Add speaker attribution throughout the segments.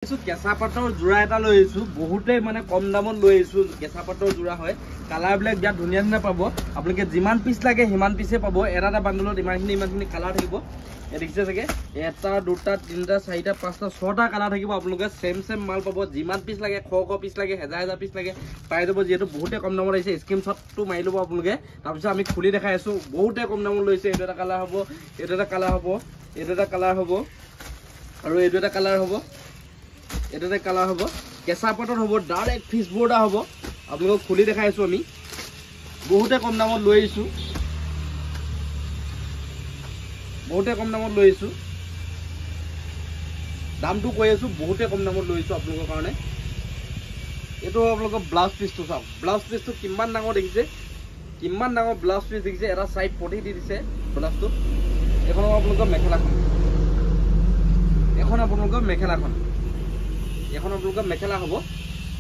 Speaker 1: কেঁচা পাতৰ জোৰা এটা লৈ আহিছো বহুতে মানে কম দামত লৈ আহিছো কেঁচা পাতৰ জোৰা হয় কালাৰ বিলাক বিৰাট ধুনীয়া ধুনীয়া পাব আপোনালোকে যিমান পিস লাগে সিমান পিসে পাব এটা বান্ডলত ইমানখিনি কালাৰ থাকিব দেখিছে চাগে এটা দুটা তিনটা চাৰিটা পাঁচটা ছটা কালাৰ থাকিব আপোনালোকে সেম মাল পাব যিমান পিস লাগে খ পিস লাগে হেজাৰ পিস লাগে পাই যাব যেহেতু বহুতে কম দামত আহিছে স্ক্ৰীনশ্বটটো মাৰি ল'ব আপোনালোকে তাৰপিছত আমি খুলি দেখাই আছো বহুতে কম দামত লৈছে এইটো এটা কালাৰ হ'ব এইটো এটা কালাৰ হ'ব এইটো এটা কালাৰ হ'ব আৰু এইটো এটা কালাৰ হ'ব এটা কালাৰ হ'ব কেঁচা পাতৰ হ'ব ডাইৰেক্ট ফিস বৰ্ডা হ'ব আপোনালোকক খুলি দেখাই আছো আমি বহুতে কম দামত লৈ আহিছো দামটো কৈ আছো বহুতে কম দামত লৈ আহিছো আপোনালোকৰ কাৰণে এইটো আপোনালোকৰ ব্লাউজ পিসটো চাওক ব্লাউজ পিসটো কিমান ডাঙৰ দেখিছে কিমান ডাঙৰ ব্লাউজ পিস দেখিছে এটা সাইড পটি দি দিছে ব্লাউজটো এখন আপোনালোকৰ মেখেলাখন এখন আপোনালোকৰ মেখেলা হ'ব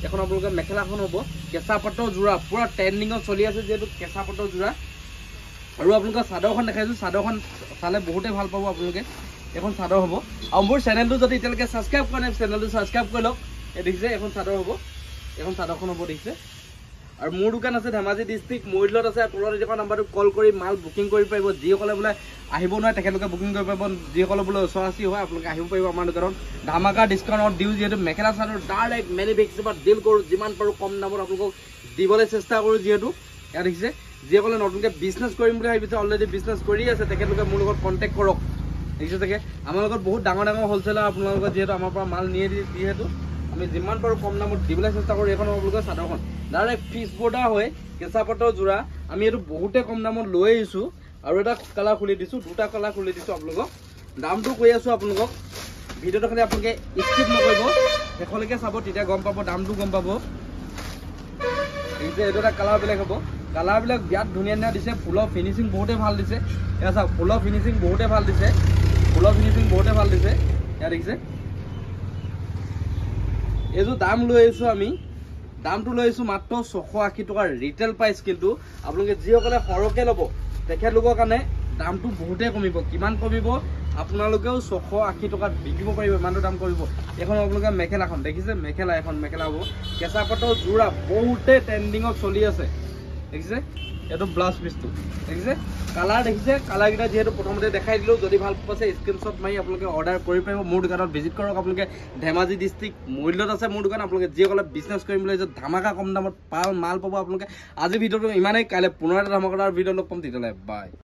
Speaker 1: এখন আপোনালোকৰ মেখেলাখন হ'ব কেঁচা পাতৰ জোৰা পুৰা ট্ৰেন্ডিঙত চলি আছে যেহেতু কেঁচা পাতৰ জোৰা আৰু আপোনালোকৰ চাদৰখন দেখাইছো চাদৰখন চালে বহুতে ভাল পাব আপোনালোকে এখন চাদৰ হ'ব আৰু মোৰ চেনেলটো যদি এতিয়ালৈকে সাবস্ক্ৰাইব কৰা নাই চেনেলটো সাবস্ক্ৰাইব কৰি লওক এই দেখিছে এখন চাদৰ হ'ব এখন চাদৰখন হ'ব দেখিছে আৰু মোৰ দোকান আছে ধেমাজি ডিস্ট্ৰিক্ট মৰিলত আছে তলত থকা নাম্বাৰটো কল কৰি মাল বুকিং কৰি পাৰিব যিসকলে বোলে আহিব নোৱাৰে তেখেতলোকে বুকিং কৰি পাৰিব যিসকলে বোলে ওচৰাচি হয় আপোনালোকে আহিব পাৰিব আমাৰ দোকানত ধামাকা ডিছকাউণ্টত দিওঁ যিহেতু মেখেলা চাদৰ ডাইৰেক্ট মেনুফেক্সাৰত ডিল কৰোঁ যিমান পাৰোঁ কম দামত আপোনালোকক দিবলৈ চেষ্টা কৰোঁ যিহেতু ইয়াত দেখিছে যিসকলে নতুনকৈ বিজনেছ কৰিম বুলি ভাবিছে অলৰেডি বিজনেছ কৰি আছে তেখেতলোকে মোৰ লগত কণ্টেক্ট কৰক দেখিছে চাগে আমাৰ লগত বহুত ডাঙৰ হ'লচেলাৰ আপোনালোকৰ যিহেতু আমাৰ পৰা মাল নিয়ে যিহেতু আমি যিমান পাৰোঁ কম দামত দিবলৈ চেষ্টা কৰোঁ এখন আপোনালোকৰ চাদৰখন ডাইৰেক্ট ফিস বৰ্ডা হয় কেঁচা পাতৰ জোৰা আমি এইটো বহুতে কম দামত লৈ আহিছোঁ আৰু এটা কালাৰ খুলি দিছোঁ দুটা কালাৰ খুলি দিছোঁ আপোনালোকক দামটো কৈ আছোঁ আপোনালোকক ভিডিঅ'টো খালি আপোনালোকে স্কিপ নকৰিব শেষলৈকে চাব তেতিয়া গম পাব দামটো গম পাব এইটো এটা কালাৰ বেলেগ হ'ব কালাৰবিলাক বিৰাট ধুনীয়া ধুনীয়া দিছে ফুলৰ ফিনিচিং বহুতে ভাল দিছে এয়া চাওক ফুলৰ ফিনিচিং বহুতে ভাল দিছে এয়া দেখিছে এইযোৰ দাম লৈ আহিছোঁ আমি দামটো লৈ আহিছোঁ মাত্ৰ 680 টকা ৰিটেল প্ৰাইচ কিন্তু আপোনালোকে যিসকলে সৰহকৈ ল'ব তেখেতলোকৰ কাৰণে দামটো বহুতে কমিব কিমান কমিব আপোনালোকেও 680 টকাত বিকিব পাৰিব ইমানটো দাম কৰিব এখন আপোনালোকে মেখেলাখন দেখিছে মেখেলা হ'ব কেঁচা পাতৰ জোৰা বহুতে ট্ৰেন্ডিঙত চলি আছে দেখিছে এইটো ব্লাউজ পিসটো দেখিছে কালাৰ দেখিছে কালাৰকেইটা যিহেতু প্ৰথমতে দেখাই দিলোঁ যদি ভাল পাইছে স্ক্ৰীনশ্বট মাৰি আপোনালোকে অৰ্ডাৰ কৰি পাৰিব মোৰ দোকানত ভিজিট কৰক আপোনালোকে ধেমাজি ডিষ্ট্ৰিক্ট মৰিলত আছে মোৰ দোকান আপোনালোকে যিসকলে বিজনেছ কৰিম বুলি ধামাকা কম দামত মাল পাব আপোনালোকে আজি ভিডিঅ'টো ইমানেই কাইলৈ পুনৰ এটা ধামাকাৰ ভিডিঅ' লগ পাম তেতিয়াহ'লে বাই